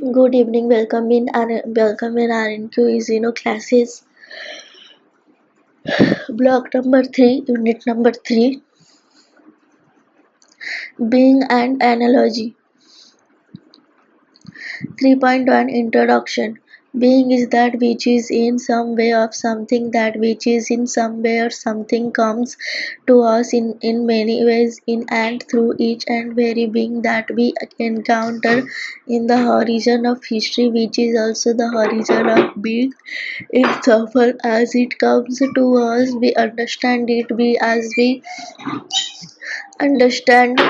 Good evening, welcome in RNQ is classes block number 3, unit number 3, being and analogy. 3.1 Introduction. Being is that which is in some way of something, that which is in some way or something comes to us in many ways, in and through each and very being that we encounter in the horizon of history, which is also the horizon of being. Insofar as it comes to us, we understand it. We as we understand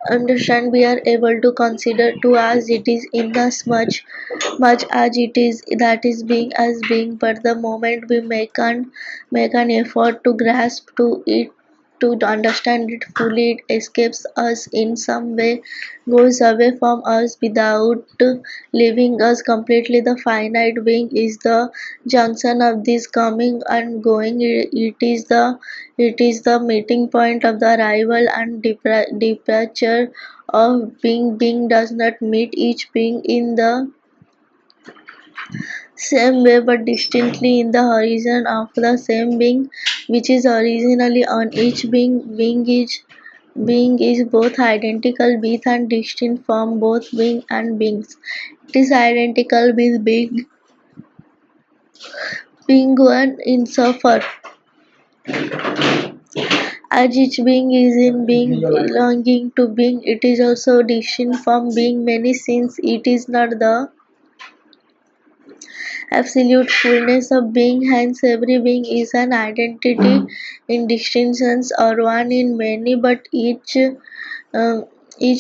understand we are able to consider to as it is in as much as it is that is being as being, but the moment we make an effort to grasp to it, to understand it fully, it escapes us in some way, goes away from us without leaving us completely. The finite being is the junction of this coming and going. It is the meeting point of the arrival and departure of being. Being does not meet each being in the same way but distinctly in the horizon of the same being, which is originally on each being. Being is both identical with and distinct from both being and beings. It is identical with being one insofar as each being is in being belonging to being. It is also distinct from being many, since it is not the absolute fullness of being. Hence, every being is an identity in distinctions or one in many, but each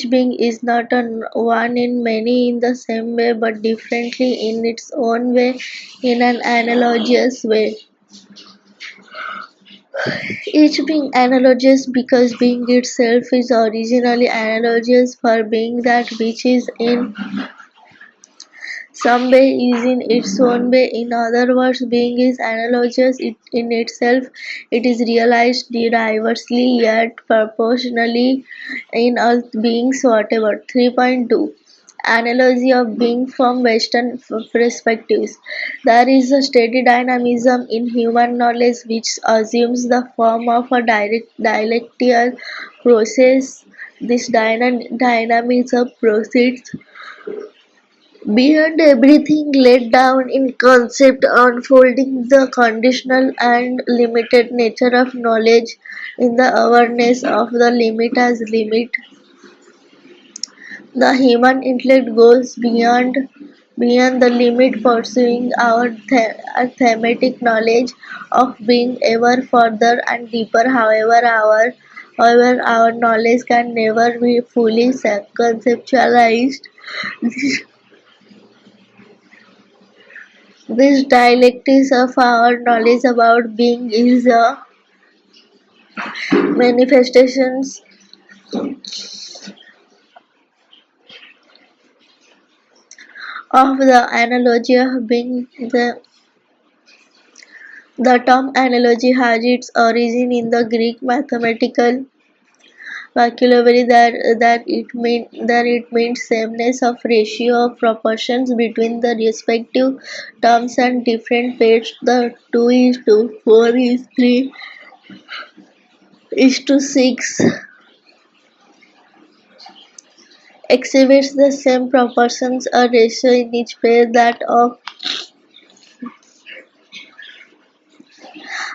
being is not one in many in the same way, but differently in its own way, in an analogous way. Each being analogous because being itself is originally analogous for being. That which is in some way is in its own way. In other words, being is analogous in itself. It is realized diversely yet proportionally in all beings whatever. 3.2 Analogy of being from Western perspectives. There is a steady dynamism in human knowledge which assumes the form of a dialectical process. This dynamism proceeds beyond everything laid down in concept, unfolding the conditional and limited nature of knowledge in the awareness of the limit as limit. The human intellect goes beyond the limit, pursuing our thematic knowledge of being ever further and deeper. However, our knowledge can never be fully conceptualized. This dialectics of our knowledge about being is a manifestations of the analogy of being. The term analogy has its origin in the Greek mathematical vocabulary that it means sameness of ratio of proportions between the respective terms and different pairs. The 2:4:3:6 exhibits the same proportions or ratio in each pair. That of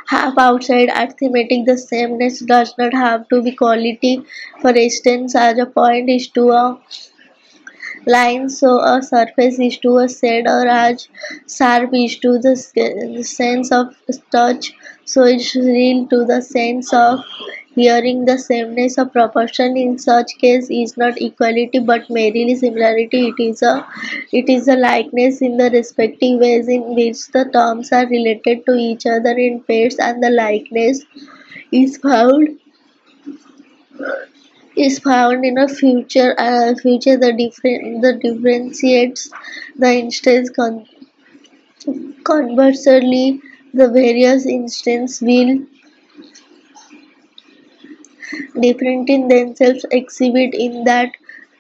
half outside arithmetic, the sameness does not have to be quality. For instance, as a point is to a line, so a surface is to a shade, or as sharp is to the sense of touch, so it's real to the sense of hearing. The sameness of proportion in such case is not equality but merely similarity. It is a likeness in the respective ways in which the terms are related to each other in pairs, and the likeness is found in a future that differentiates the instance. Conversely, the various instances will different in themselves exhibit in that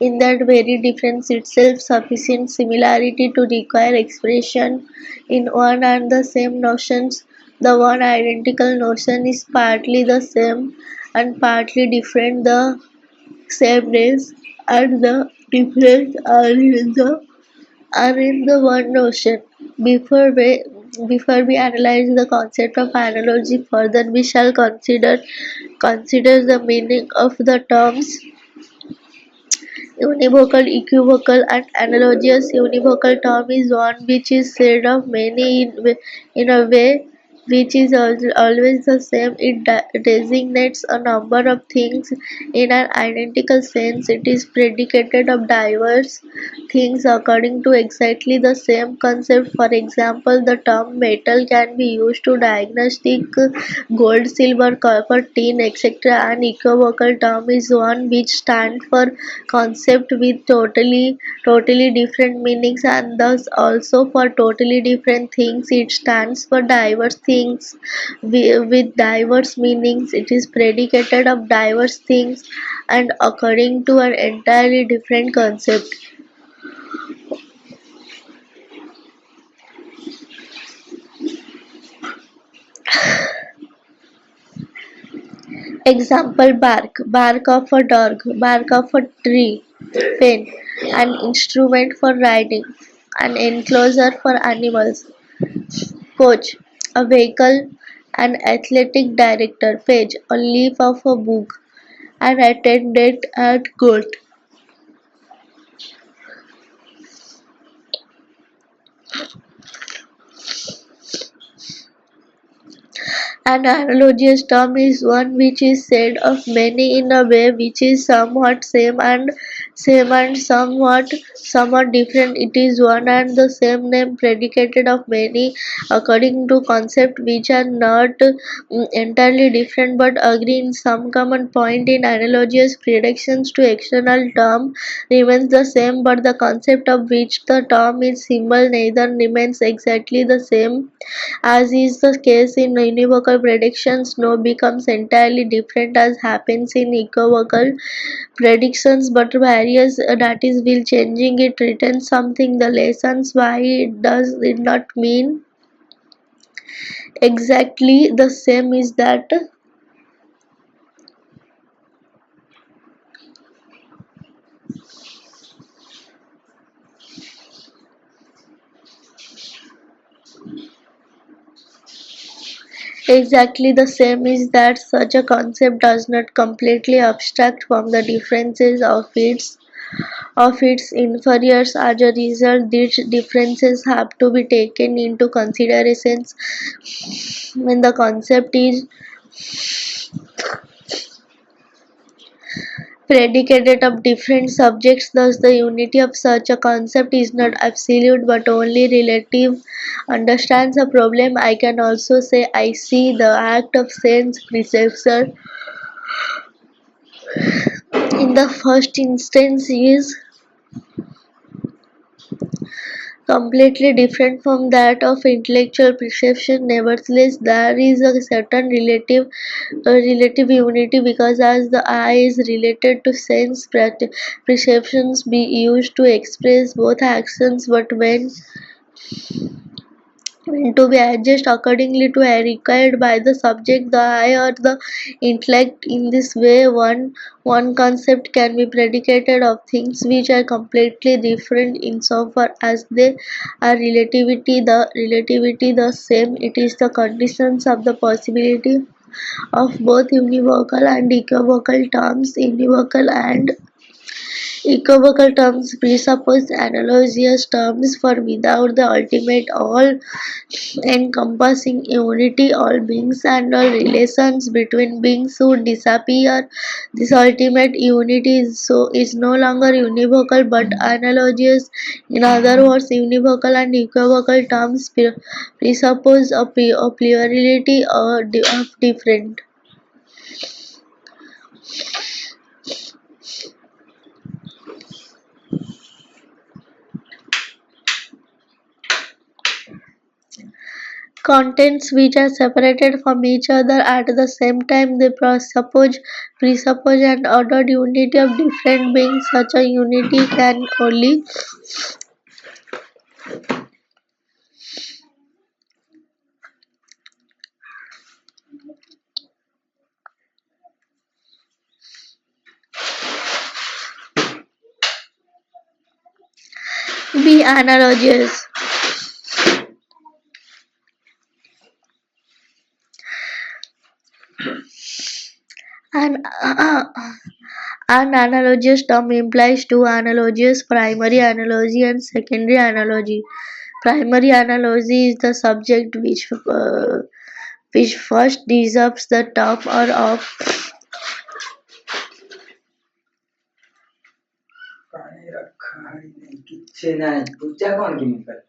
in that very difference itself sufficient similarity to require expression in one and the same notions. The one identical notion is partly the same and partly different. The sameness and the difference are in the one notion. Before we before we analyze the concept of analogy further, we shall consider the meaning of the terms univocal, equivocal, and analogous. Univocal term is one which is said of many in a way which is always the same. It designates a number of things in an identical sense. It is predicated of diverse things according to exactly the same concept. For example, the term metal can be used to diagnostic gold, silver, copper, tin, etc. An equivocal term is one which stands for concept with totally different meanings and thus also for totally different things. It stands for diverse things with diverse meanings. It is predicated of diverse things and according to an entirely different concept. Example: bark of a dog, bark of a tree, pen, an instrument for writing, an enclosure for animals, coach, a vehicle, an athletic director, page, a leaf of a book, an attendant at court. An analogous term is one which is said of many in a way which is somewhat same and somewhat different. It is one and the same name predicated of many according to concepts which are not entirely different but agree in some common point. In analogous predictions to external term remains the same, but the concept of which the term is symbol neither remains exactly the same. As is the case in univocal predictions, no becomes entirely different as happens in equivocal predictions, but various that is will changing it returns something. The lessons why it does it not mean exactly the same is that exactly the same is that such a concept does not completely abstract from the differences of its inferiors. As a result, these differences have to be taken into consideration when the concept is predicated of different subjects. Thus, the unity of such a concept is not absolute but only relative. Understands a problem. I can also say I see. The act of sense perception in the first instance is completely different from that of intellectual perception. Nevertheless, there is a certain relative unity because as the eye is related to sense perceptions be used to express both actions, but when to be adjusted accordingly to a required by the subject, the eye or the intellect. In this way, one concept can be predicated of things which are completely different insofar as they are relativity the same. It is the conditions of the possibility of both univocal and equivocal terms. Univocal and equivocal terms presuppose analogous terms, for without the ultimate all-encompassing unity, all beings and all relations between beings would disappear. This ultimate unity is no longer univocal but analogous. In other words, univocal and equivocal terms presuppose a plurality of different Contents which are separated from each other at the same time they presuppose an ordered unity of different beings. Such a unity can only be analogous. An, an analogous term implies two analogies, primary analogy and secondary analogy. Primary analogy is the subject which first deserves the term or of पानी रखा ही नहीं किच्छे नहीं पूछा कौन की निकल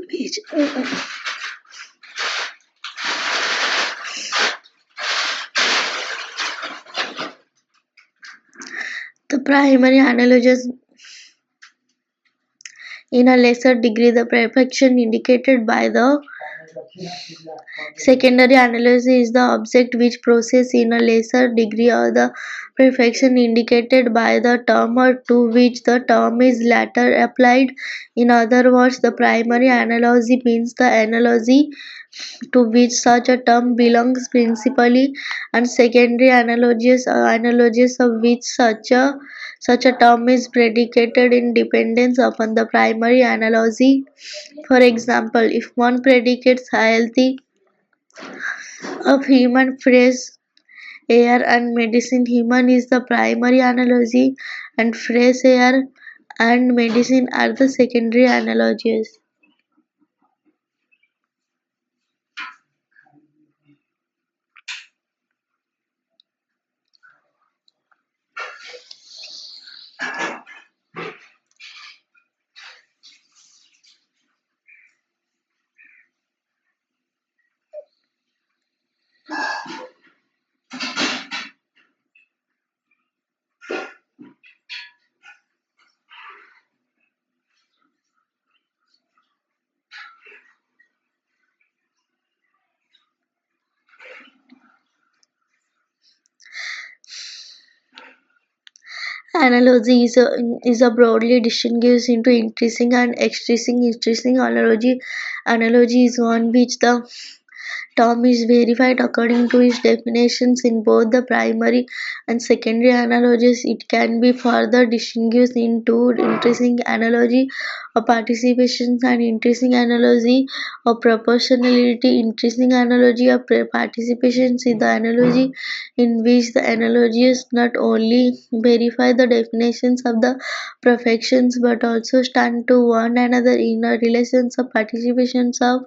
which the primary analogies in a lesser degree the perfection indicated by the secondary analogy is the object which processes in a lesser degree or the perfection indicated by the term or to which the term is later applied. In other words, the primary analogy means the analogy to which such a term belongs principally, and secondary analogies are analogies of which such a term is predicated in dependence upon the primary analogy. For example, if one predicates healthy of human phrase air and medicine, human is the primary analogy and phrase air and medicine are the secondary analogies. Analogy is a broadly distinguished into increasing and extracing. Increasing analogy is one which the term is verified according to its definitions in both the primary and secondary analogies. It can be further distinguished into intrinsic analogy of participation and intrinsic analogy of proportionality. Intrinsic analogy of participation is the analogy in which the analogies not only verify the definitions of the perfections but also stand to one another in a relations of participations of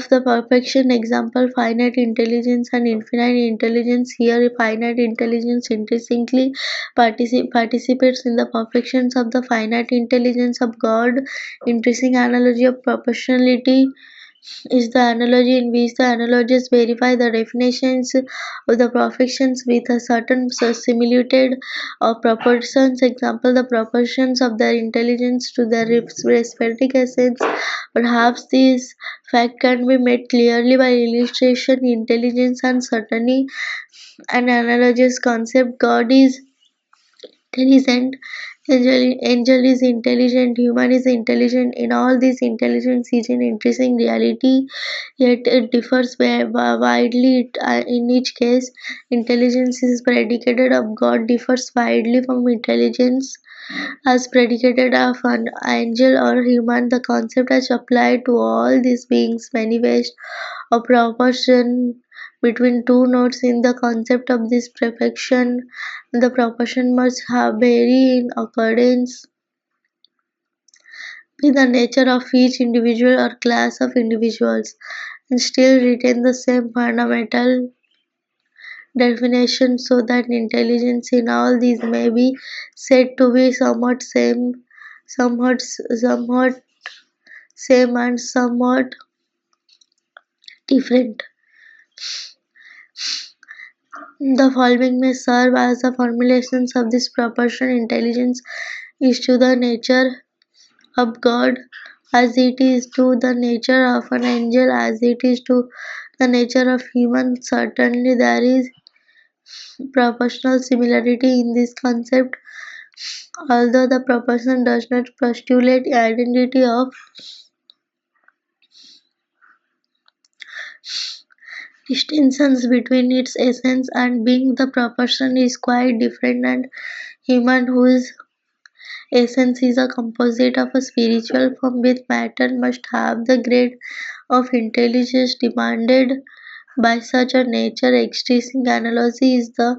the perfection. Example, finite intelligence and infinite intelligence. Here finite intelligence intrinsically participates in the perfections of the finite intelligence of God. Intrinsic analogy of proportionality is the analogy in which the analogies verify the definitions of the perfections with a certain similitude of proportions. Example, the proportions of their intelligence to their respective essence. Perhaps this fact can be made clearly by illustration. Intelligence and certainly an analogous concept. God is intelligent Angel is intelligent, human is intelligent. In all this, intelligence is an interesting reality, yet it differs widely in each case. Intelligence is predicated of God differs widely from intelligence as predicated of an angel or human. The concept as applied to all these beings manifest a proportion between two nodes in the concept of this perfection. The proportion must have vary in accordance with the nature of each individual or class of individuals and still retain the same fundamental definition, so that intelligence in all these may be said to be somewhat same and somewhat different. The following may serve as the formulations of this proportion. Intelligence is to the nature of God as it is to the nature of an angel, as it is to the nature of human. Certainly there is proportional similarity in this concept, although the proportion does not postulate identity of distinctions between its essence and being. The proportion is quite different, and human whose essence is a composite of a spiritual form with matter must have the grade of intelligence demanded by such a nature. Existing analogy is the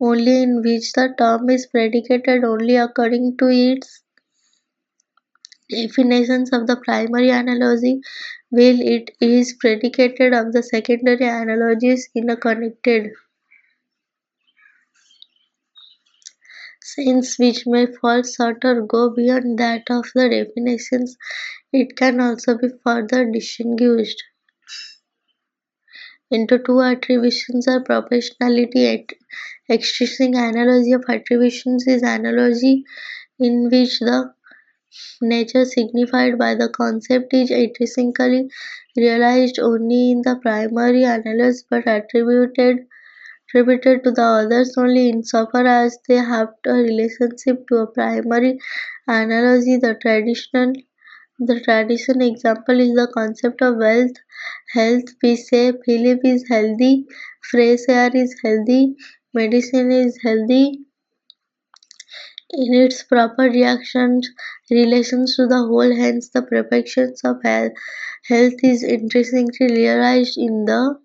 only in which the term is predicated only according to its definitions of the primary analogy, while it is predicated of the secondary analogies in a connected sense which may fall short or go beyond that of the definitions. It can also be further distinguished into two attributions or proportionality. Existing analogy of attributions is analogy in which the nature signified by the concept is intrinsically realized only in the primary analysis but attributed to the others only insofar as they have a relationship to a primary analogy. The tradition example is the concept of wealth, health. We say Philip is healthy, fresh air is healthy, medicine is healthy. In its proper relations to the whole, hence the perfections of health is intrinsically realized in the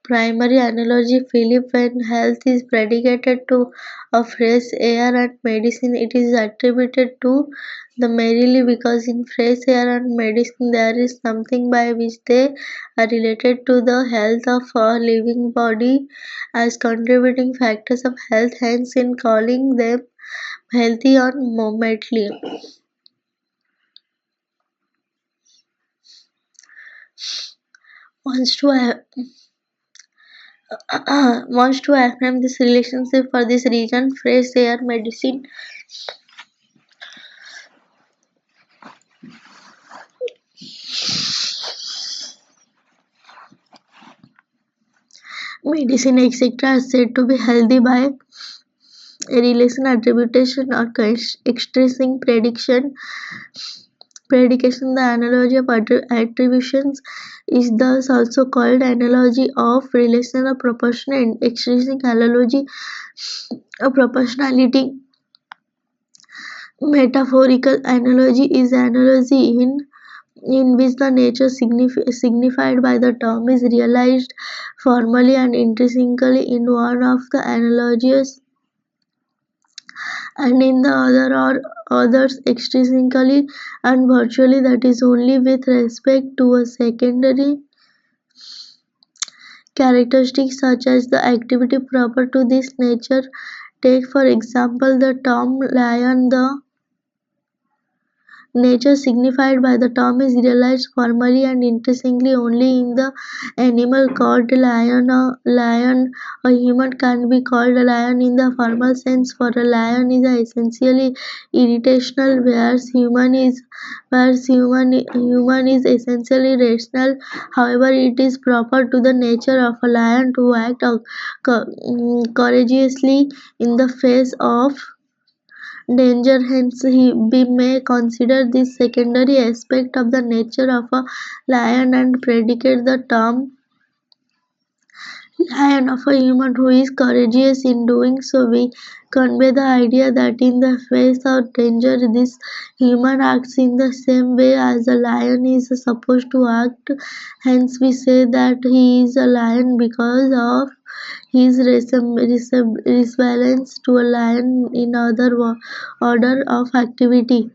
primary analogy. Philip, when health is predicated to a fresh air and medicine, it is attributed to the merely because in fresh air and medicine there is something by which they are related to the health of a living body as contributing factors of health. Hence, in calling them healthy or momently wants to wants to affirm this relationship. For this reason, fresh air medicine etc. are said to be healthy by a relation attribution or expressing predication. The analogy of attributions is thus also called analogy of relation or proportion and expressing analogy of proportionality. Metaphorical analogy is analogy in which the nature signified by the term is realized formally and intrinsically in one of the analogies and in the other or others extrinsically and virtually, that is only with respect to a secondary characteristic such as the activity proper to this nature. Take for example the term lion. The nature signified by the term is realized formally and intrinsically only in the animal called lion. A human can be called a lion in the formal sense, for a lion is essentially irrational, whereas human is essentially rational. However, it is proper to the nature of a lion to act courageously in the face of danger. Hence, we may consider this secondary aspect of the nature of a lion and predicate the term lion of a human who is courageous. In doing so, we convey the idea that in the face of danger, this human acts in the same way as a lion is supposed to act. Hence, we say that he is a lion because of his resemblance to a lion in other order of activity.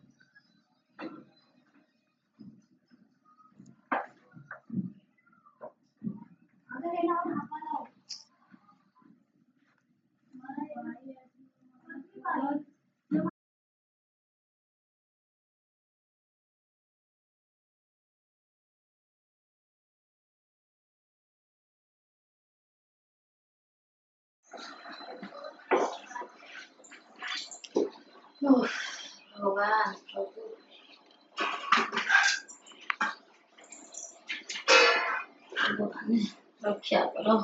भगवान भगवान रक्षा करो।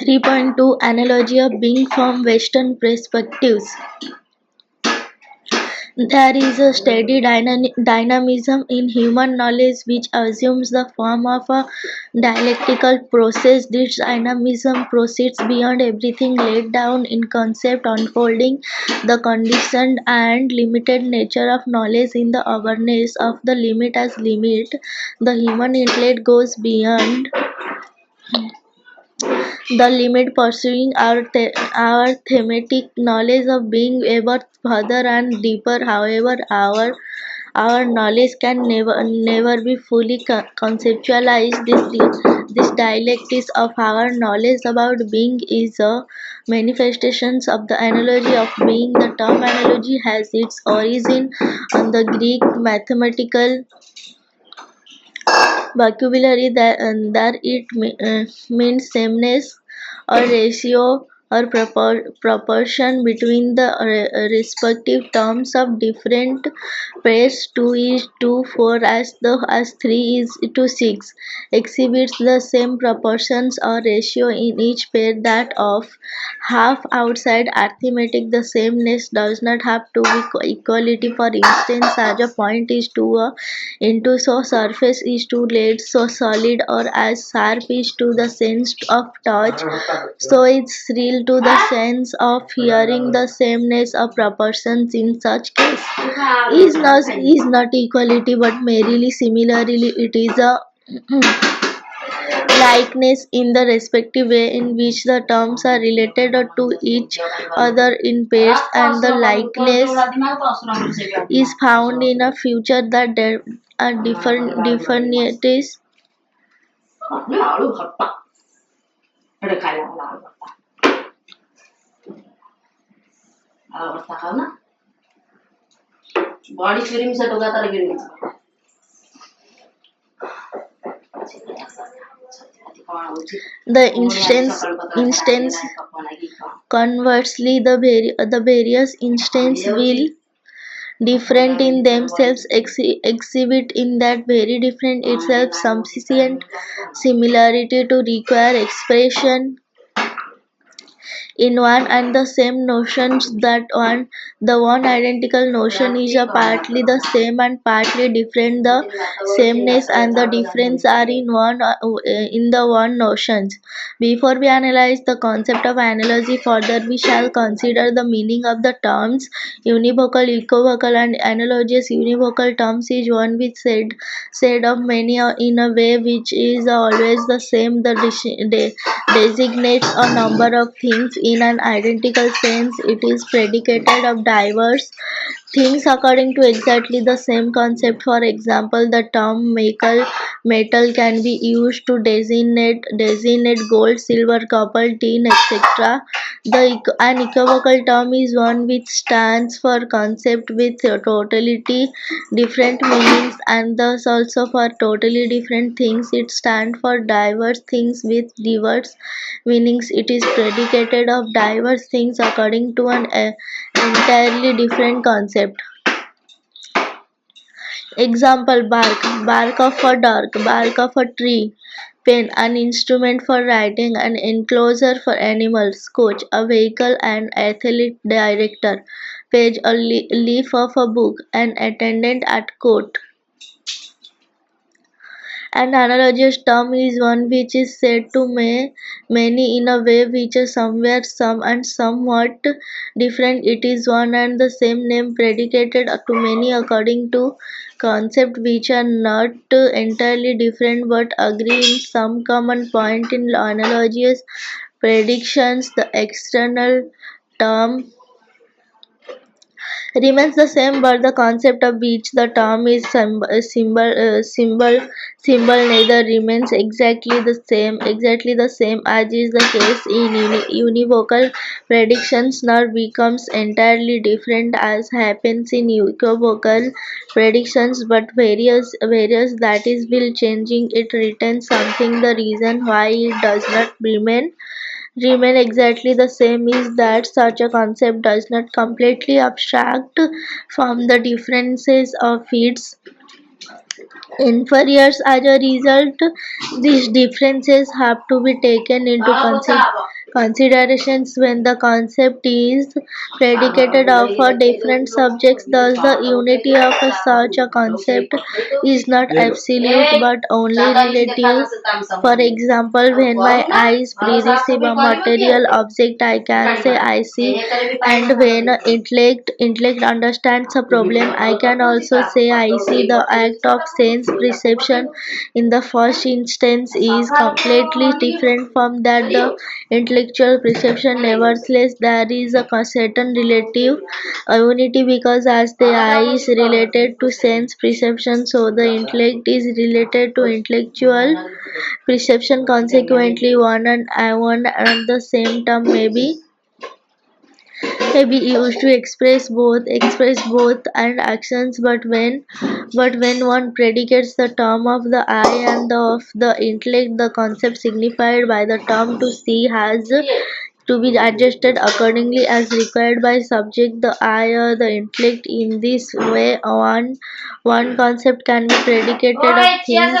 3.2 Analogy of being from Western perspectives. There is a steady dynamism in human knowledge which assumes the form of a dialectical process. This dynamism proceeds beyond everything laid down in concept, unfolding the conditioned and limited nature of knowledge in the awareness of the limit as limit. The human intellect goes beyond the limit, pursuing our thematic knowledge of being ever further and deeper. However, our knowledge can never be fully conceptualized. This dialectics of our knowledge about being is a manifestation of the analogy of being. The term analogy has its origin on the Greek mathematical vocabulary that it means sameness or ratio or proportion between the respective terms of different pairs. 2 is to 4 as 3 is to 6 exhibits the same proportions or ratio in each pair that of half. Outside arithmetic, the sameness does not have to be equality. For instance, as a point is to a into so surface is to lead so solid, or as sharp is to the sense of touch, so it's real to the sense of hearing. The sameness of proportions in such case is not equality but merely similarly. It is a likeness in the respective way in which the terms are related to each other in pairs, and the likeness is found in a future that there are differentities. लाडू भट्टा एडे खाइला लाडू भट्टा खाऊ ना body चुरी में से टोका तर गिर The instance conversely, the various instances will different in themselves exhibit in that very different itself sufficient similarity to require expression in one and the same notions. That the one identical notion is a partly the same and partly different. The sameness and the difference are in the one notions. Before we analyze the concept of analogy further, we shall consider the meaning of the terms univocal, equivocal, and analogous. Univocal terms is one which said of many in a way which is always the same. The designates a number of things in an identical sense. It is predicated of diverse things according to exactly the same concept. For example, the term metal can be used to designate gold, silver, copper, tin, etc. An equivocal term is one which stands for concept with totality different meanings, and thus also for totally different things. It stands for diverse things with diverse meanings. It is predicated of diverse things according to an entirely different concept. Example: bark of a dog, bark of a tree; pen, an instrument for writing; an enclosure for animals; coach, a vehicle and athlete director; page, a leaf of a book; an attendant at court. An analogous term is one which is said to many in a way which is somewhere some and somewhat different. It is one and the same name predicated to many according to concepts which are not entirely different but agree in some common point. In analogous predictions, the external term remains the same, but the concept of which the term is symbol neither remains exactly the same as is the case in univocal predictions, nor becomes entirely different as happens in equivocal predictions, but various that is will changing it retains something. The reason why it does not remain exactly the same is that such a concept does not completely abstract from the differences of its inferiors. As a result, these differences have to be taken into considerations when the concept is predicated of a different subjects. Thus, the unity of such a concept is not absolute but only relative. For example, when my eyes perceive a material object, I can say I see, and when intellect understands a problem, I can also say I see. The act of sense perception in the first instance is completely different from that the intellectual perception. Nevertheless, there is a certain relative unity because as the eye is related to sense perception, so the intellect is related to intellectual perception. Consequently, one and the same term may be used to express both and actions, but when one predicates the term of the eye and of the intellect, the concept signified by the term to see has to be adjusted accordingly as required by subject, the eye or the intellect. In this way, one concept can be predicated of things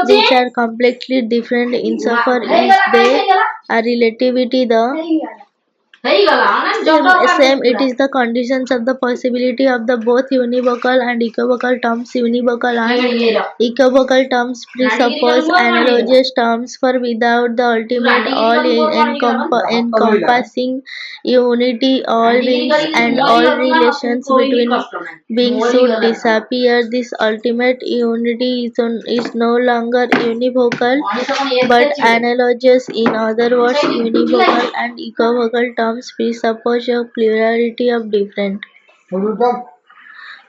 which are completely different insofar as they are relativity. The same, it is the conditions of the possibility of the both univocal and equivocal terms. Univocal and equivocal terms presuppose analogous terms for without the ultimate all encompassing unity. All beings and all relations between beings should disappear. This ultimate unity is no longer univocal but analogous. In other words, univocal and equivocal terms presuppose a plurality of different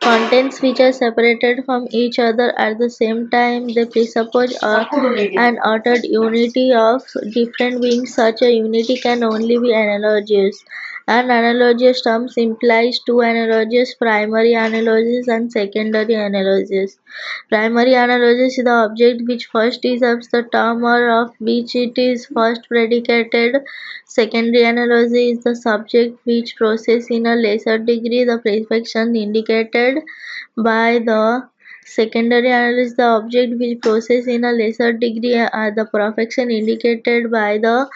contents which are separated from each other. At the same time, they presuppose an uttered unity of different beings. Such a unity can only be analogous. An analogous term implies two analogies: primary analogies and secondary analogies. Primary analogies is the object which first deserves the term or of which it is first predicated. Secondary analogy is the subject which possesses in a lesser degree the perfection indicated by the secondary analogy is the object which possesses in a lesser degree the perfection indicated by the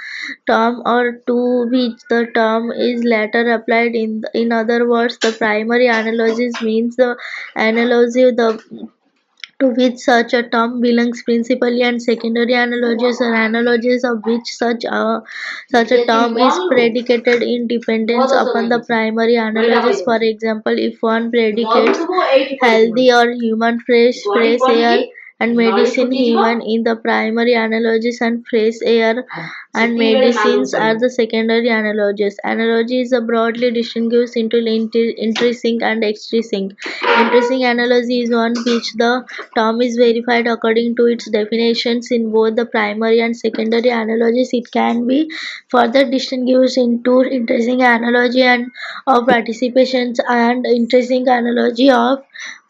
term or to which the term is later applied. In other words, the primary analogies means the analogy to which such a term belongs principally, and secondary analogies are analogies of which such a term is predicated in dependence upon the primary analogies. For example, if one predicates healthy or human fresh air and medicine human in the primary analogies, and phrase air and medicines are the secondary analogies. Analogy is broadly distinguished into intrinsic and extrinsic. Intrinsic analogy is one which the term is verified according to its definitions in both the primary and secondary analogies. It can be further distinguished into intrinsic analogy and of participations and intrinsic analogy of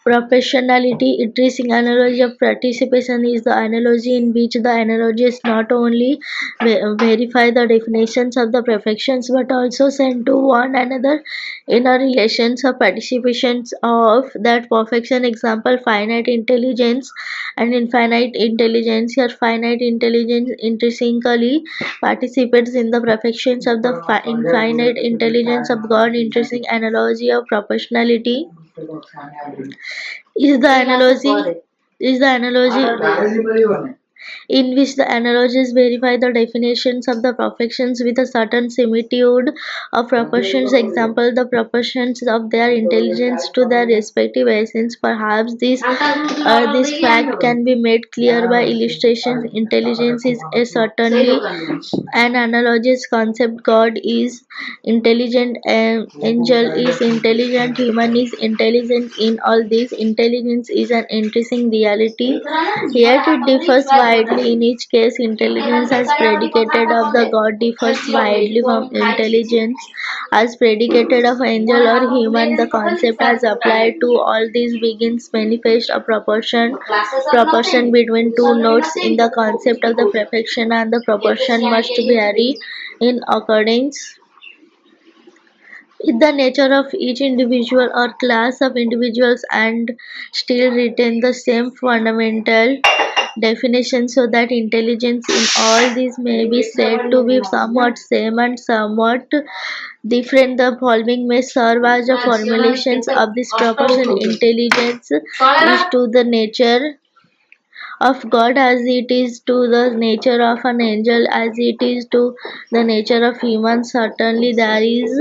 proportionality. Intrinsic analogy of participation is the analogy in which the analogists not only verify the definitions of the perfections but also send to one another in a relations of participations of that perfection. Example: finite intelligence and infinite intelligence. Here, finite intelligence intrinsically participates in the perfections of the infinite intelligence of God. Intrinsic analogy of proportionality is the analogy in which the analogists verify the definitions of the perfections with a certain similitude of proportions. Example: the proportions of their intelligence to their respective essence. Perhaps this fact can be made clear by illustration. Intelligence is certainly an analogous concept. God is intelligent, angel is intelligent, human is intelligent. In all this, intelligence is an intrinsic reality, yet it differs widely in each case. Intelligence as predicated of the God differs widely from intelligence as predicated of angel or human. The concept as applied to all these begins manifest a proportion between two nodes in the concept of the perfection, and the proportion must vary in accordance with the nature of each individual or class of individuals and still retain the same fundamental definition, so that intelligence in all these may be said to be somewhat same and somewhat different. The following may serve as the formulations of this proportion. Intelligence is to the nature of God as it is to the nature of an angel, as it is to the nature of human. Certainly there is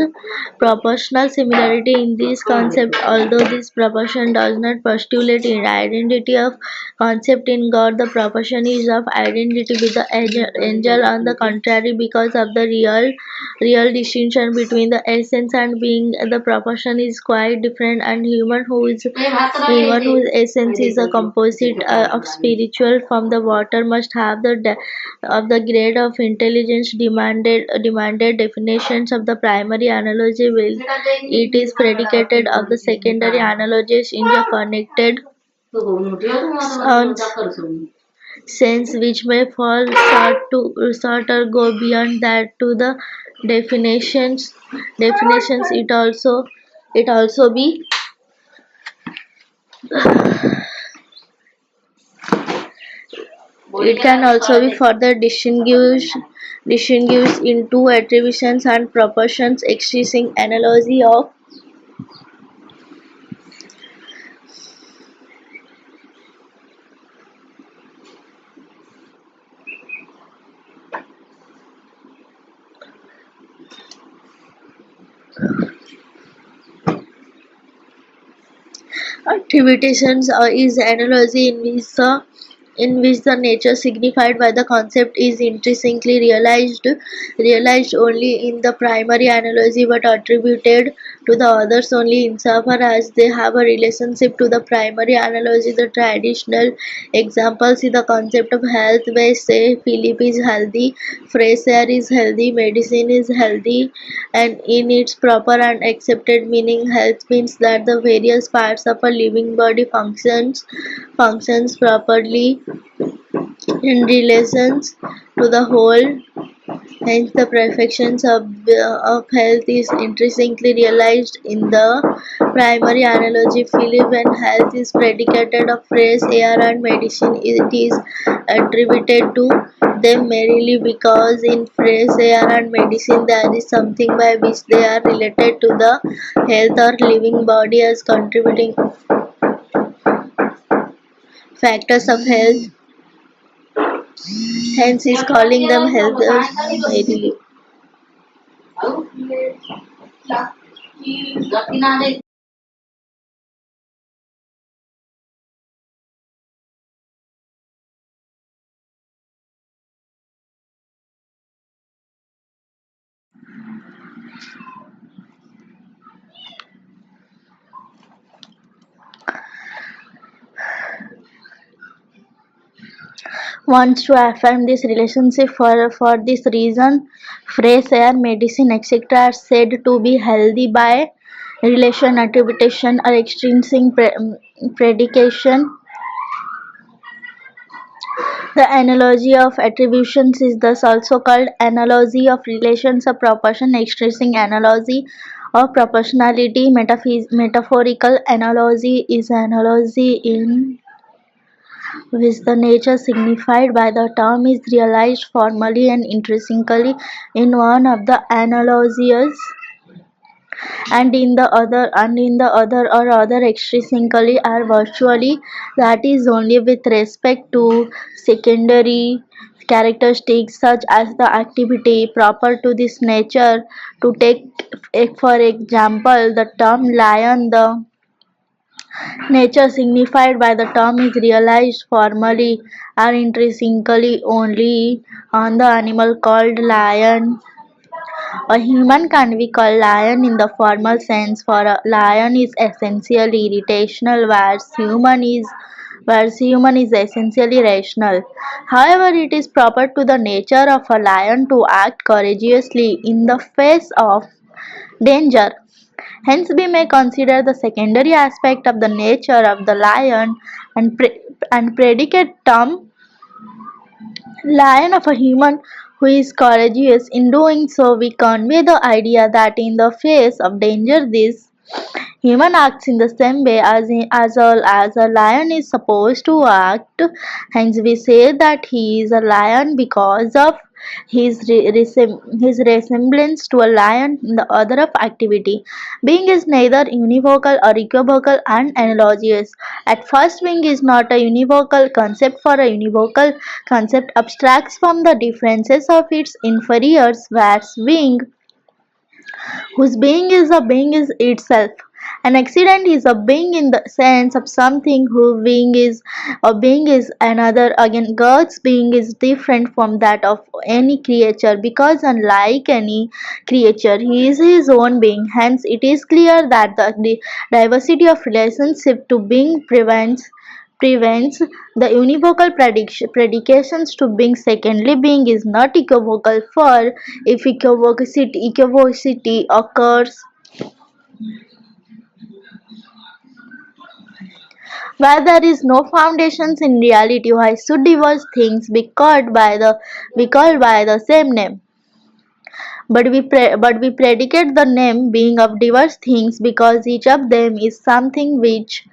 proportional similarity in this concept, although this proportion does not postulate an identity of concept in God. The proportion is of identity with the angel, on the contrary, because of the real distinction between the essence and being. The proportion is quite different, and human whose essence is a composite of spiritual from the water must have of the grade of intelligence demanded. Definitions of the primary analogy will it is predicated of the secondary analogies in the connected sense, which may fall short or go beyond that to the definitions. It also be it can also be further distinguished into attributions and proportions. Extrinsic analogy of attributions is analogy in which the nature signified by the concept is intrinsically realized only in the primary analogy, but attributed to the others only insofar as they have a relationship to the primary analogy. The traditional examples is the concept of health, where say Philip is healthy, fresh air is healthy, medicine is healthy, and in its proper and accepted meaning, health means that the various parts of a living body functions properly in relations to the whole. Hence, the perfections of health is intrinsically realized in the primary analogy. Philip and health is predicated of fresh air and medicine. It is attributed to them merely because in fresh air and medicine there is something by which they are related to the health or living body as contributing factors of health. Hence, he is calling them healthers merely. wants to affirm this relationship for this reason. Fresh air, medicine, etc. are said to be healthy by relation, attribution, or extrinsic predication. The analogy of attributions is thus also called analogy of relations of proportion, extrinsic analogy of proportionality. Metaphorical analogy is analogy in which the nature signified by the term is realized formally and intrinsically in one of the analogies, and in the other or other extrinsically or virtually, that is only with respect to secondary characteristics such as the activity proper to this nature. To take for example the term lion, the nature signified by the term is realized formally or intrinsically only on the animal called lion. A human can be called lion in the formal sense, for a lion is essentially irrational, whereas human is essentially rational. However, it is proper to the nature of a lion to act courageously in the face of danger. Hence, we may consider the secondary aspect of the nature of the lion and predicate term lion of a human who is courageous. In doing so, we convey the idea that in the face of danger, this human acts in the same way as a lion is supposed to act. Hence, we say that he is a lion because of his resemblance to a lion in the other of activity. Being is neither univocal or equivocal and analogous. At first, being is not a univocal concept, for a univocal concept abstracts from the differences of its inferiors, whereas being, whose being is a being is itself. An accident is a being in the sense of something whose being is a being is another. Again, God's being is different from that of any creature because, unlike any creature, he is his own being. Hence, it is clear that the diversity of relationship to being prevents the univocal predications to being. Secondly, being is not equivocal, for if equivocity occurs where there is no foundations in reality, why should diverse things be called by the same name? But we predicate the name being of diverse things because each of them is something which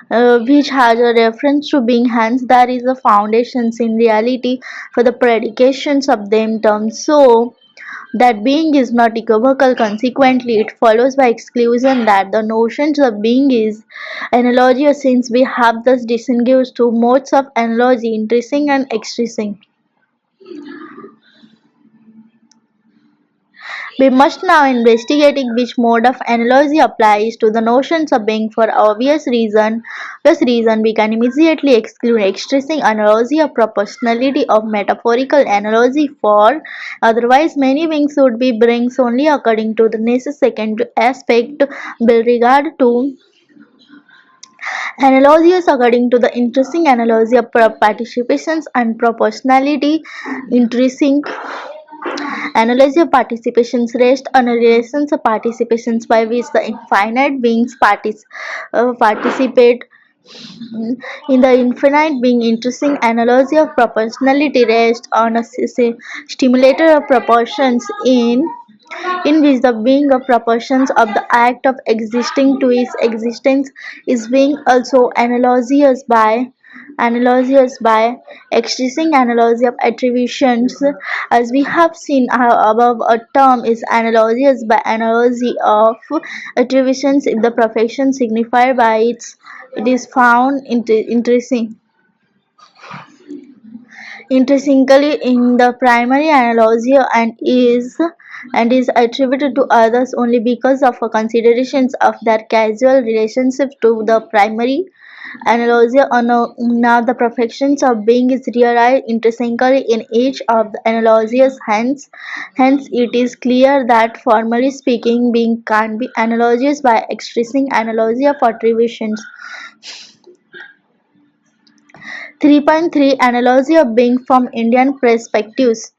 has a reference to being. Hence, there is a foundations in reality for the predications of them terms. So that being is not equivocal. Consequently, it follows by exclusion that the notions of being is analogous, since we have thus distinguished two modes of analogy, intrinsic and extrinsic. We must now investigating which mode of analogy applies to the notions of being. For obvious reason, we can immediately exclude extrinsic analogy of proportionality of metaphorical analogy, for otherwise many beings would be beings only according to the necessary second aspect. With regard to analogies according to the intrinsic analogy of participations and proportionality, intrinsic analogy of participations rests on a relations of participations by which the infinite beings participate in the infinite being. Interesting analogy of proportionality rests on a stimulator of proportions in which the being of proportions of the act of existing to its existence is being also analogous by extrinsic analogy of attributions. As we have seen above, a term is analogous by analogy of attributions if the perfection signified by it is found intrinsically in the primary analogy and is attributed to others only because of considerations of their causal relationship to the primary. analogy on now the perfections of being is realized intrinsically in each of the analogies. Hence it is clear that formally speaking being can be analogous by expressing analogy of attributions. 3.3 Analogy of being from Indian perspectives.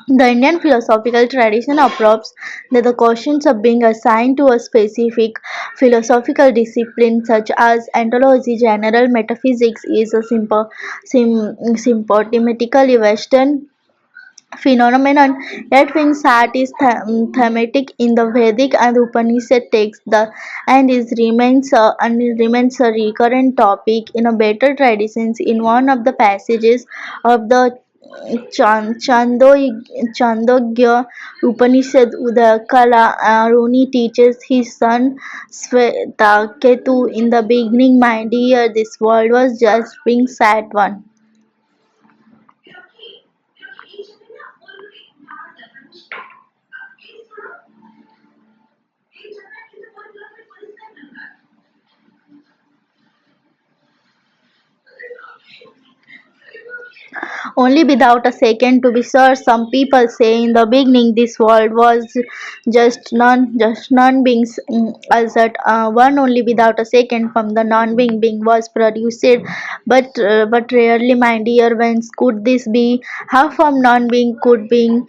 The Indian philosophical tradition approves that the questions of being assigned to a specific philosophical discipline such as ontology, general metaphysics is a symptomatically Western phenomenon, yet when sat is thematic in the Vedic and Upanishad texts, and remains a recurrent topic in a better traditions. In one of the passages of the Chandogya Upanishad, Udakala Aruni teaches his son Svetaketu, in the beginning, my dear, this world was just being sat one. Only without a second to be sure. Some people say in the beginning this world was just non-beings, as that one only without a second from the non-being was produced, but rarely, my dear, whence could this be? How from non-being could being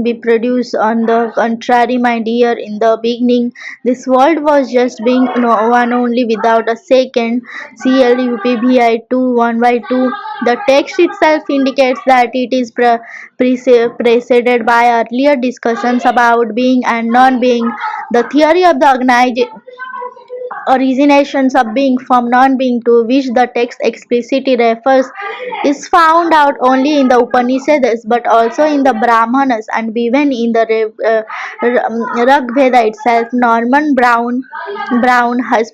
be produced? On the contrary, my dear, in the beginning this world was just being, no one only without a second. CLUPBI 2 1 by 2. The text itself indicates that it is preceded by earlier discussions about being and non-being. The theory of the originations of being from non-being, to which the text explicitly refers, is found out only in the Upanishads but also in the Brahmanas and even in the Rig Veda itself. Norman Brown has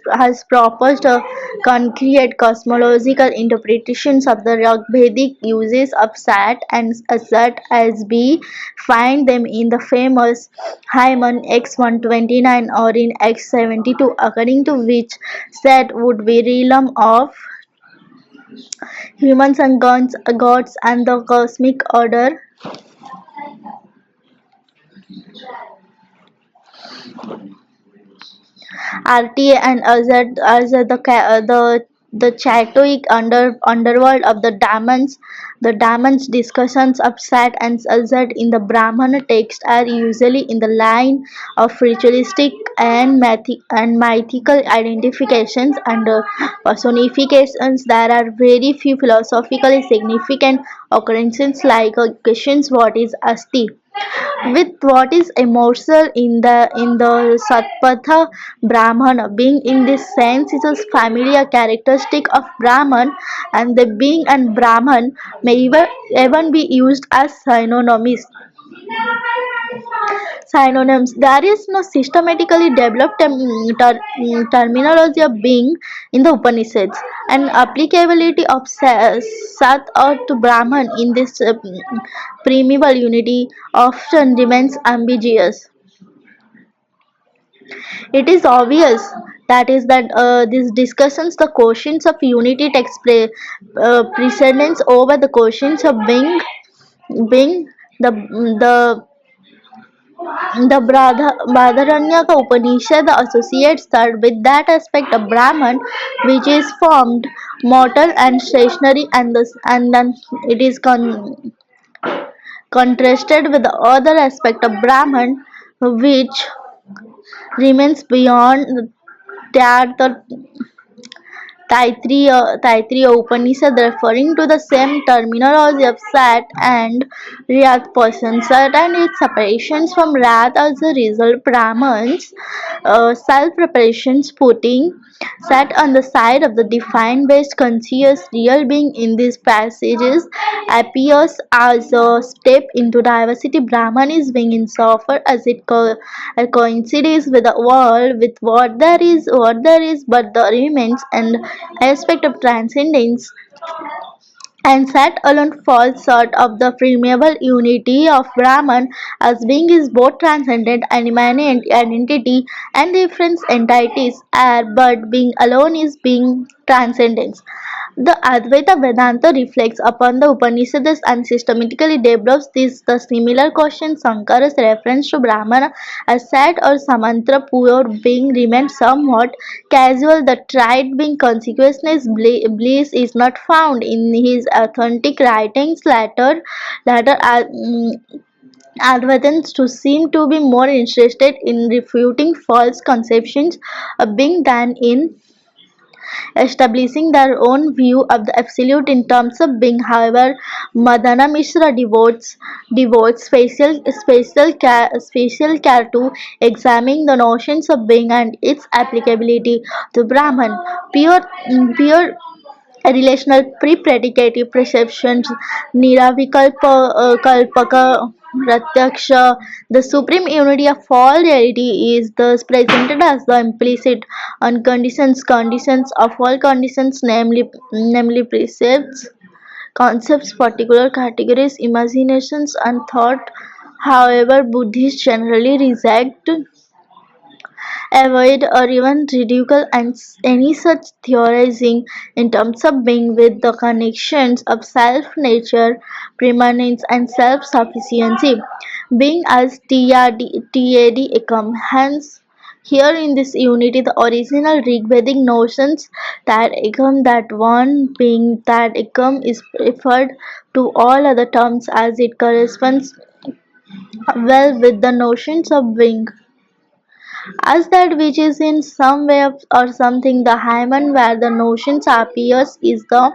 proposed a concrete cosmological interpretations of the Rig Vedic uses of Sat and Asat as we find them in the famous Hyman X129 or in X72, according to which Sat would be realm of humans and gods and the cosmic order. RTA and Azad the Chatoic underworld of the demons discussions of Sat and Azad in the Brahmana text are usually in the line of ritualistic and mythical identifications and personifications. There are very few philosophically significant occurrences like questions what is Asti with what is immortal in the Satpatha Brahmana. Being in this sense is a familiar characteristic of Brahman, and the being and Brahman may even be used as synonyms. There is no systematically developed terminology of being in the Upanishads, and applicability of Sat or to Brahman in this primeval unity often remains ambiguous. It is obvious that these discussions, the questions of unity takes precedence over the questions of being. The Badaranyaka Upanishad associates that with that aspect of Brahman which is formed, mortal and stationary, and then it is contrasted with the other aspect of Brahman which remains beyond that the Taittiriya Upanishad, referring to the same terminology of Sat and Riyat person. Sat and its separations from Riyat as a result, Brahmans self-preparations, putting Sat on the side of the divine based conscious real being in these passages appears as a step into diversity. Brahman is being insofar as it coincides with the world, with what there is, but the remains and aspect of transcendence and Sat alone falls short of the permeable unity of Brahman, as being is both transcendent and immanent identity and different entities are, but being alone is being transcendence. The Advaita Vedanta reflects upon the Upanishads and systematically develops this the similar question. Shankara's reference to Brahmana as Sat or Samantra pure being remains somewhat casual. The tried being consciousness bliss is not found in his authentic writings. Latter Advaitins to seem to be more interested in refuting false conceptions of being than in establishing their own view of the absolute in terms of being. However, Madana Mishra devotes special care to examining the notions of being and its applicability to Brahman. Pure relational pre-predicative perceptions, Niravikalpaka Pratyaksha, the supreme unity of all reality is thus presented as the implicit conditions of all conditions, namely precepts, concepts, particular categories, imaginations, and thought. However, Buddhists generally reject, avoid, or even ridicule any such theorizing in terms of being with the connections of self, nature, permanence, and self sufficiency. Being as TAD Ekam. Hence, here in this unity, the original Rigvedic notions that Ekam, that one being, that Ekam is preferred to all other terms as it corresponds well with the notions of being as that which is in some way or something. The hymen where the notions appears is the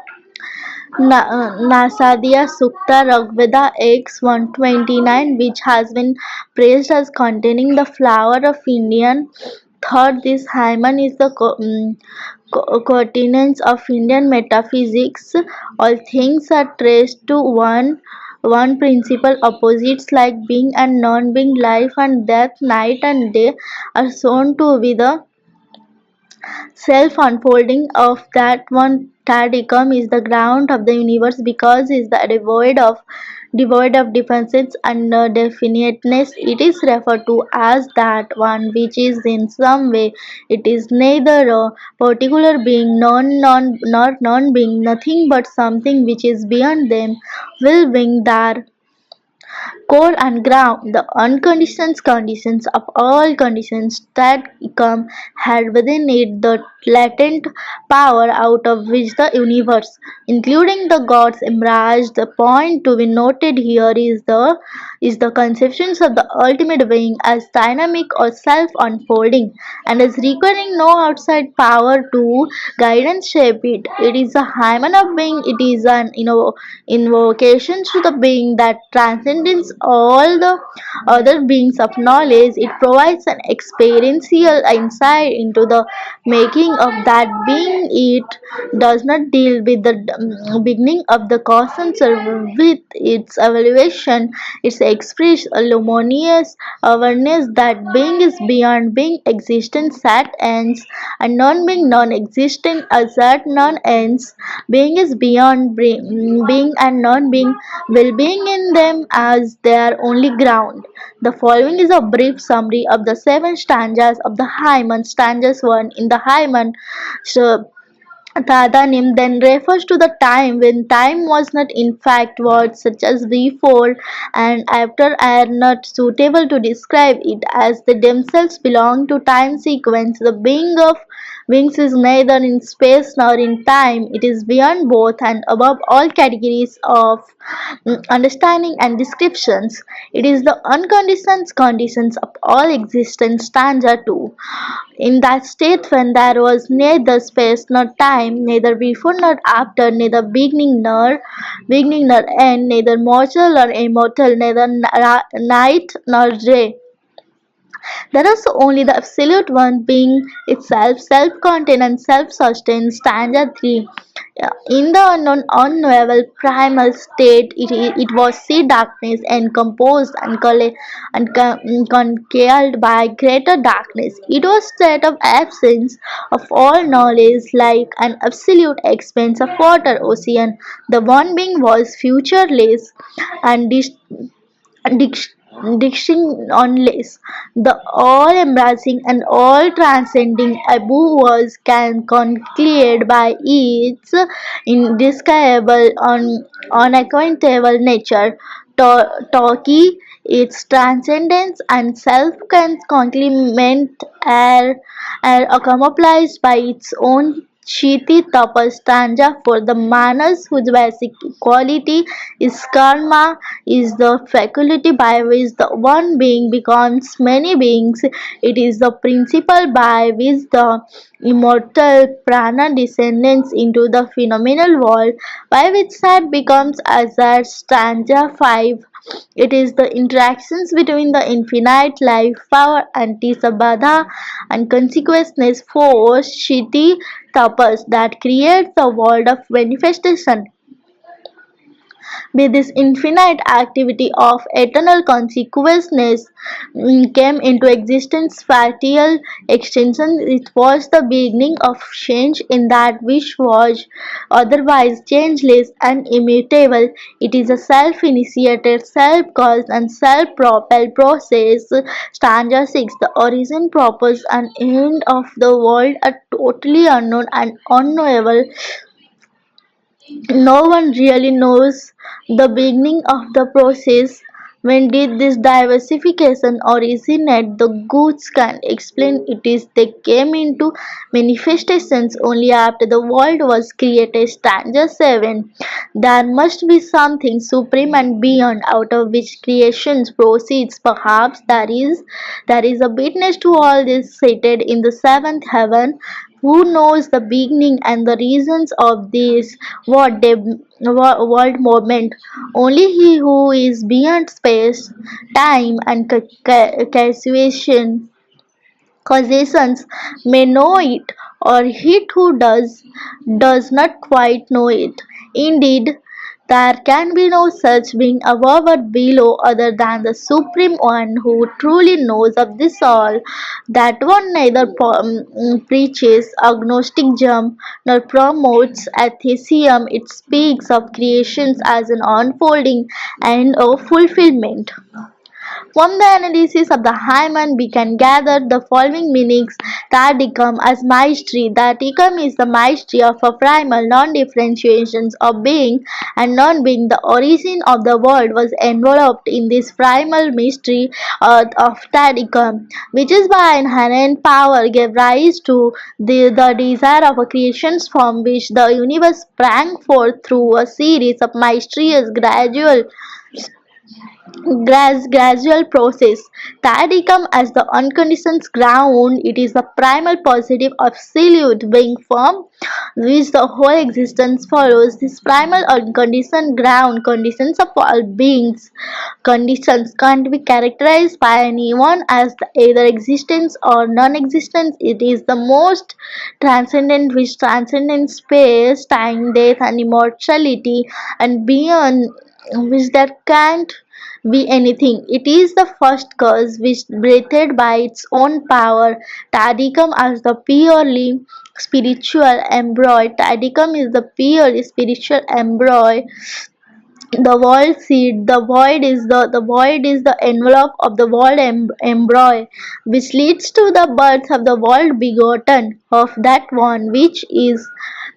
Nasadiya Sukta Rigveda X 129, which has been praised as containing the flower of Indian thought. This hymen is the continents of Indian metaphysics. All things are traced to one principle. Opposites like being and non-being, life and death, night and day are shown to be the self-unfolding of that one. Tadikam is the ground of the universe because it is the devoid of differences and definiteness. It is referred to as that one which is in some way. It is neither a particular being, nor non-being, nothing but something which is beyond them, will being there core and ground, the unconditioned conditions of all conditions that come had within it the latent power out of which the universe, including the gods, emerged. The point to be noted here is the conceptions of the ultimate being as dynamic or self-unfolding and as requiring no outside power to guide and shape it. It is a hymen of being. It is an invocation to the being that transcends all the other beings of knowledge. It provides an experiential insight into the making of that being. It does not deal with the beginning of the cosmos or with its evaluation. It expresses a luminous awareness that being is beyond being, existence at ends, and non-being non-existent as at non-ends. Being is beyond being and non-being, well-being in them as their only ground. The following is a brief summary of the seven stanzas of the Hyman. Stanzas 1 in the Hyman. So, Tadanim then refers to the time when time was not in fact words such as before and after are not suitable to describe it as they themselves belong to time sequence. The being of beings is neither in space nor in time. It is beyond both and above all categories of understanding and descriptions. It is the unconditioned conditions of all existence. Stanza 2. In that state when there was neither space nor time, neither before nor after, neither beginning nor end, neither mortal nor immortal, neither night nor day, There is only the absolute one being itself, self-contained and self-sustained. Stanza 3. In the unknown, unknowable primal state, it was sea darkness encomposed and concealed by greater darkness. It was state of absence of all knowledge, like an absolute expanse of water ocean. The one being was futureless and dic- dictionless, the all-embracing and all-transcending Abu was concluded by its indescribable, unaccountable nature. Toki, its transcendence and self-complement are accomplished by its own Shiti Tapas stanza for the Manas whose basic quality is karma, is the faculty by which the one being becomes many beings. It is the principle by which the immortal prana descends into the phenomenal world, by which that becomes Azar stanza 5. It is the interactions between the infinite life power and Tisabadha and consequences force Shiti tapas that creates the world of manifestation. With this infinite activity of eternal consequences came into existence fatal extension. It was the beginning of change in that which was otherwise changeless and immutable. It is a self-initiated, self-caused and self-propelled process. Stanza 6. The origin, purpose and end of the world are totally unknown and unknowable. No one really knows the beginning of the process. When did this diversification originate? The goods can explain it is they came into manifestations only after the world was created. Stanza 7. There must be something supreme and beyond out of which creation proceeds. Perhaps there is a witness to all this seated in the seventh heaven, who knows the beginning and the reasons of this world movement? Only he who is beyond space, time, and causations may know it, or he who does not quite know it. Indeed, there can be no such being above or below other than the Supreme One who truly knows of this all. That one neither preaches agnosticism nor promotes atheism. It speaks of creations as an unfolding and a fulfillment. From the analysis of the hymen, we can gather the following meanings. Tadikam as mystery. Tadikam is the mystery of a primal non-differentiations of being and non-being. The origin of the world was enveloped in this primal mystery of Tadikam, which is by inherent power gave rise to the desire of a creation from which the universe sprang forth through a series of mysterious gradual process. Tadikam as the unconditioned ground, it is the primal positive absolute being from which the whole existence follows. This primal unconditioned ground, conditions of all beings, conditions can't be characterized by anyone as either existence or non-existence. It is the most transcendent which transcends space, time, death, and immortality, and beyond which there can't be anything. It is the first cause which breathed by its own power. Tadikam as the purely spiritual embryo. Tadikam is the pure spiritual embryo, the world seed. The void is the envelope of the world embryo, which leads to the birth of the world begotten of that one which is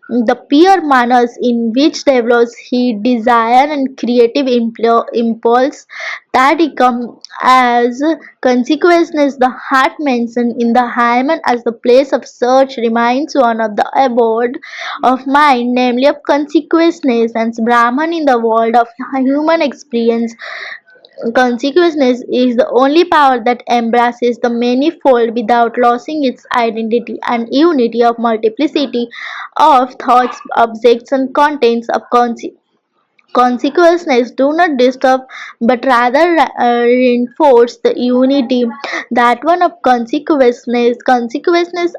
the pure manas, in which develops he desire and creative impulse. That become as consequences the heart mentioned in the hymen as the place of search remains one of the abode of mind, namely of consequences, and Brahman in the world of human experience. Consciousness is the only power that embraces the manifold without losing its identity and unity of multiplicity of thoughts, objects, and contents of consciousness. consequences do not disturb but rather reinforce the unity that one of consequences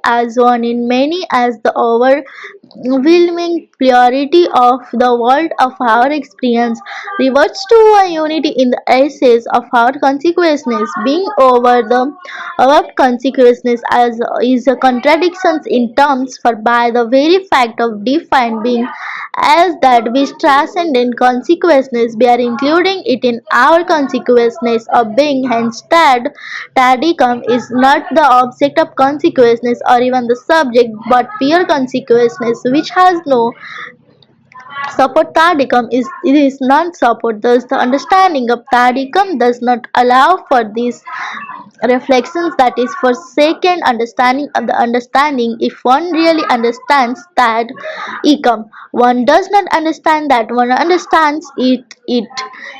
as one in many as the overwhelming purity of the world of our experience reverts to a unity in the essence of our consciousness being over the above consciousness as is a contradiction in terms for by the very fact of defined being as that which transcendent consciousness we are including it in our consciousness of being hence tadicum is not the object of consciousness or even the subject but pure consciousness which has no support tadicum is it is non-support thus the understanding of tadicum does not allow for this reflections that is for second understanding of the understanding if one really understands that ecom one does not understand that one understands it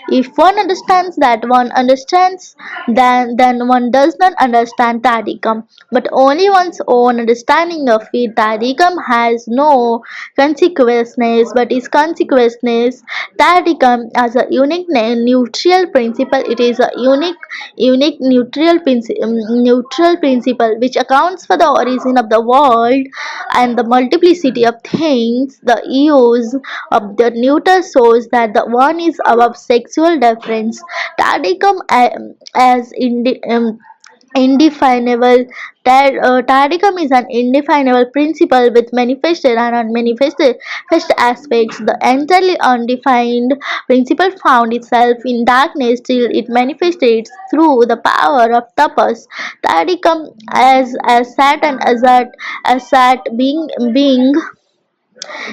if one understands that one understands then one does not understand tadicum but only one's own understanding of it tadicum has no consequences but is consequences tadicum as a unique neutral principle it is a unique neutral principle which accounts for the origin of the world and the multiplicity of things. The use of the neuter shows that the one is above sexual difference. Tadicum as indefinable tadicum is an indefinable principle with manifested and unmanifested aspects. The entirely undefined principle found itself in darkness till it manifested through the power of tapas. Tadicum as Saturn as that being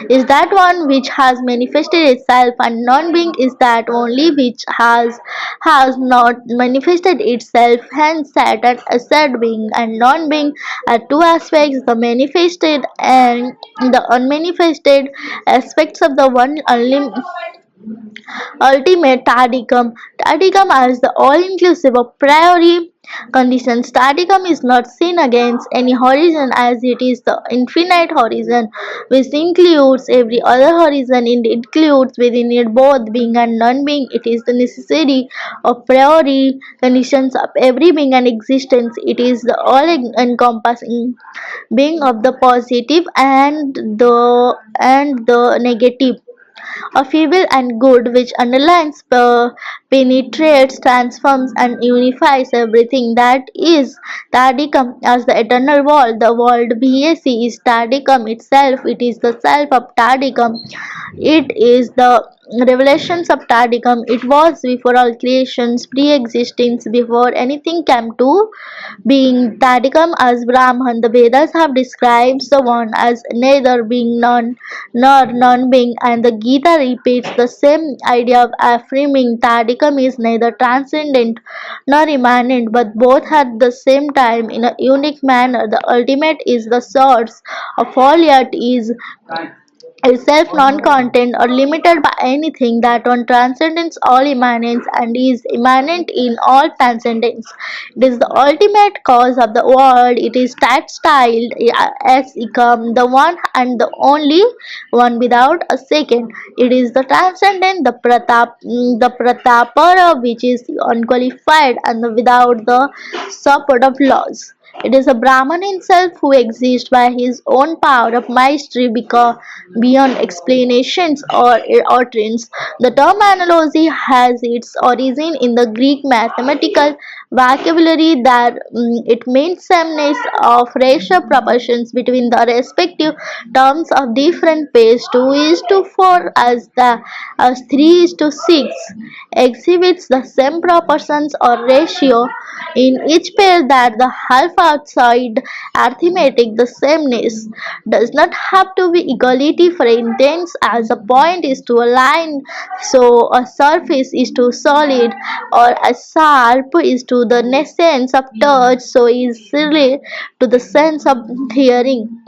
is that one which has manifested itself and non-being is that only which has not manifested itself hence Saturn asset being and non-being are two aspects the manifested and the unmanifested aspects of the one ultimate tadicum. Tadicum as the all-inclusive a priori condition. Tadicum is not seen against any horizon as it is the infinite horizon which includes every other horizon. It includes within it both being and non-being. It is the necessary a priori conditions of every being and existence. It is the all-encompassing being of the positive and the negative of evil and good, which underlines, penetrates, transforms, and unifies everything that is Tadikam as the eternal world. The world BAC is Tadikam itself, it is the self of Tadikam, it is the revelations of Tadikam. It was before all creations, pre existence, before anything came to being. Tadikam as Brahman. The Vedas have described the one as neither being nor non-being, and the Gita repeats the same idea of affirming Tadikam is neither transcendent nor immanent, but both at the same time in a unique manner. The ultimate is the source of all, yet is itself non-content or limited by anything. That one transcends all immanence and is immanent in all transcendence. It is the ultimate cause of the world. It is that styled as become the one and the only one without a second. It is the transcendent, the pratapara, which is unqualified and without the support of laws. It is a Brahman himself who exists by his own power of mastery because beyond explanations or utterance. The term analogy has its origin in the Greek mathematical vocabulary that it means sameness of ratio proportions between the respective terms of different pairs. 2 is to 4 as 3 is to 6 exhibits the same proportions or ratio in each pair that the half outside arithmetic. The sameness does not have to be equality for instance as a point is to a line so a surface is to solid or a sharp is to the sense of touch so easily to the sense of hearing.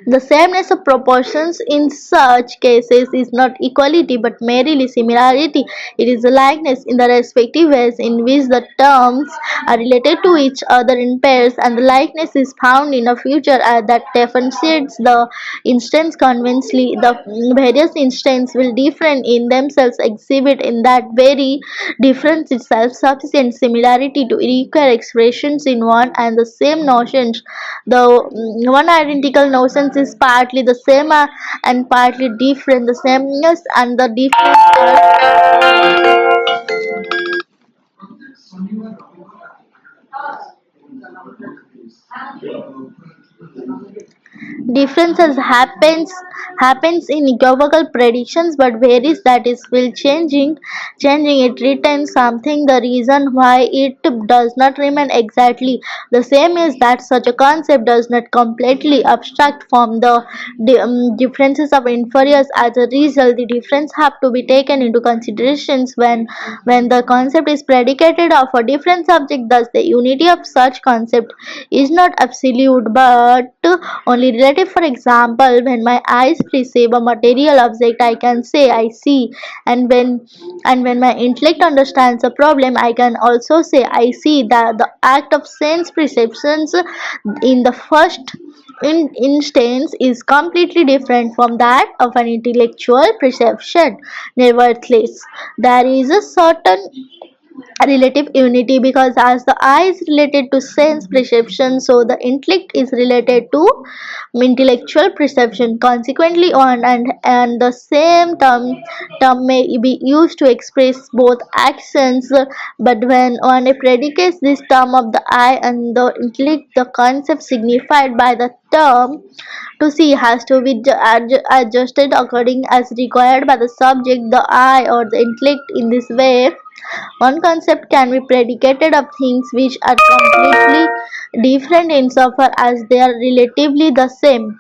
The sameness of proportions in such cases is not equality but merely similarity. It is a likeness in the respective ways in which the terms are related to each other in pairs, and the likeness is found in a feature that differentiates the instance conversely. The various instances will differ in themselves, exhibit in that very difference is self-sufficient. Similarity to require expressions in one and the same notions. The one identical notions is partly the same and partly different. The sameness and the difference differences happens in equivocal predictions but varies that is will changing it retains something. The reason why it does not remain exactly the same is that such a concept does not completely abstract from the differences of inferiors. As a result, the difference have to be taken into considerations when the concept is predicated of a different subject. Thus the unity of such concept is not absolute but only relative. For example, when my eyes perceive a material object, I can say I see, and when my intellect understands a problem, I can also say I see. That the act of sense perceptions in the first instance is completely different from that of an intellectual perception. Nevertheless, there is a certain relative unity because as the eye is related to sense perception, so the intellect is related to intellectual perception. Consequently, one and the same term may be used to express both actions, but when one predicates this term of the eye and the intellect, the concept signified by the term to see has to be adjusted according as required by the subject, the eye or the intellect. In this way, one concept can be predicated of things which are completely different insofar as they are relatively the same.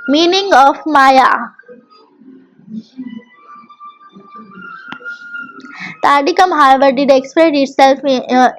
Meaning of Maya. Tadikam, however, did express itself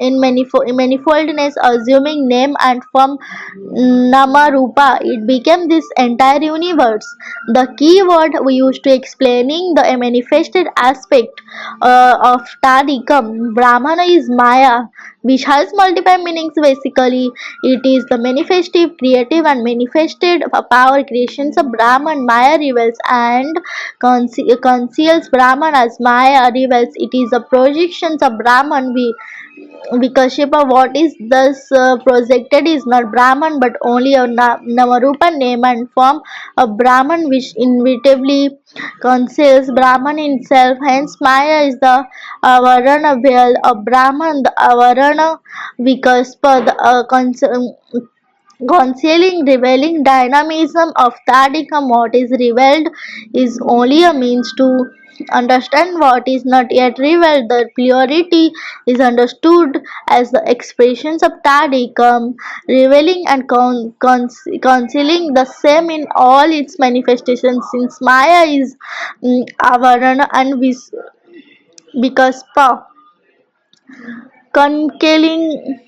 in manifoldness, assuming name and form Namarupa. It became this entire universe. The key word we use to explaining the manifested aspect of Tadikam, Brahmana, is Maya, which has multiple meanings. Basically, it is the manifestive, creative, and manifested power creations of Brahman. Maya reveals and conceals Brahman as Maya reveals. It is the projections of Brahman. Vikashipa, what is thus projected is not Brahman but only a Namarupa, name and form of Brahman, which inevitably conceals Brahman itself. Hence, Maya is the avarana veil of Brahman, the avarana Vikaspa, the concealing, revealing dynamism of Tadikam. What is revealed is only a means to understand what is not yet revealed. The purity is understood as the expressions of Tadikam, revealing and concealing the same in all its manifestations. Since Maya is Avarana and Vikaspa, concealing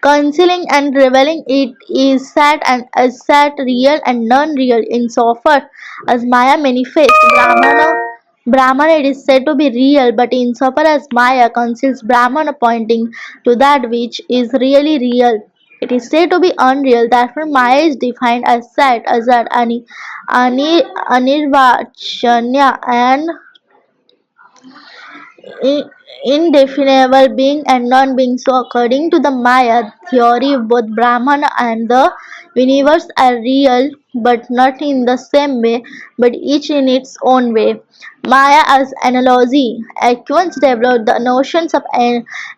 concealing and revealing it is sad and as sad, real and non-real. Insofar as Maya manifests Brahmana, it is said to be real, but insofar as Maya conceals Brahmana, pointing to that which is really real, it is said to be unreal. Therefore, Maya is defined as sad, azad, anirvachanya, and indefinable being and non-being. So, according to the Maya theory, both Brahman and the universe are real, but not in the same way, but each in its own way. Maya as analogy. Aquinas developed the notions of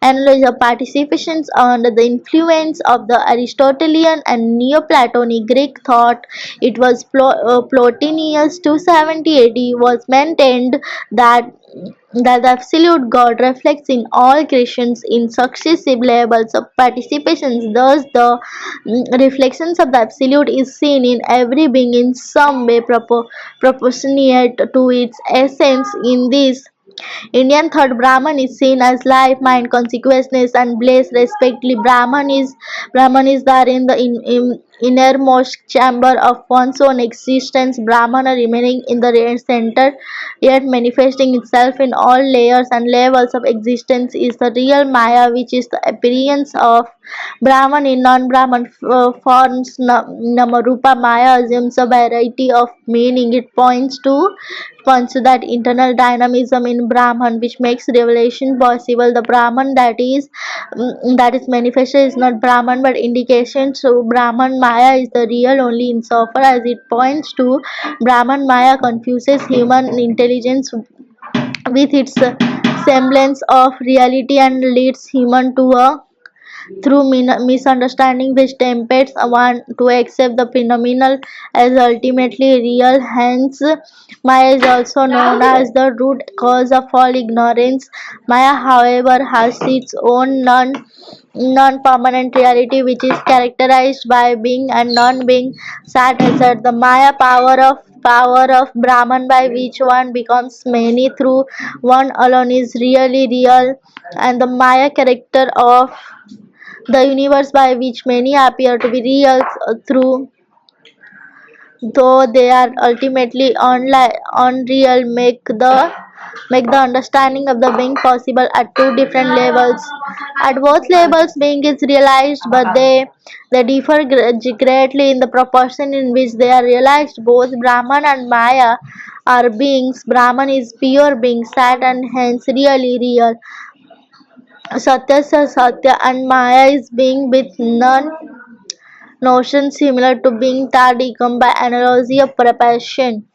analogy of participations under the influence of the Aristotelian and Neoplatonic Greek thought. It was Plotinus 270 AD was maintained that the absolute God reflects in all creations in successive levels of participations. Thus, the reflections of the absolute is seen in every being in some way proportionate to its essence. In this Indian thought Brahman is seen as life, mind, consequences, and bliss, respectively. Brahman is there in the innermost chamber of one's own existence. Brahmana remaining in the center, yet manifesting itself in all layers and levels of existence, is the real Maya, which is the appearance of Brahman in non-Brahman forms. Namarupa Maya assumes a variety of meaning. It points to that internal dynamism in Brahman which makes revelation possible. The Brahman that is manifested is not Brahman but indication. So Brahman Maya is the real only insofar as it points to Brahman Maya, confuses human intelligence with its semblance of reality and leads human to a through misunderstanding which tempts one to accept the phenomenal as ultimately real. Hence, Maya is also known as the root cause of all ignorance. Maya, however, has its own non-permanent reality which is characterized by being and non-being. Sat aside the Maya power of Brahman by which one becomes many through one alone is really real, and the Maya character of the universe by which many appear to be real through though they are ultimately unreal make the understanding of the being possible at two different levels. At both levels being is realized but they differ greatly in the proportion in which they are realized. Both Brahman and Maya are beings. Brahman is pure being, sat and hence really real. Satya is Satya and Maya is being with none notion similar to being tardy come by analogy of preparation.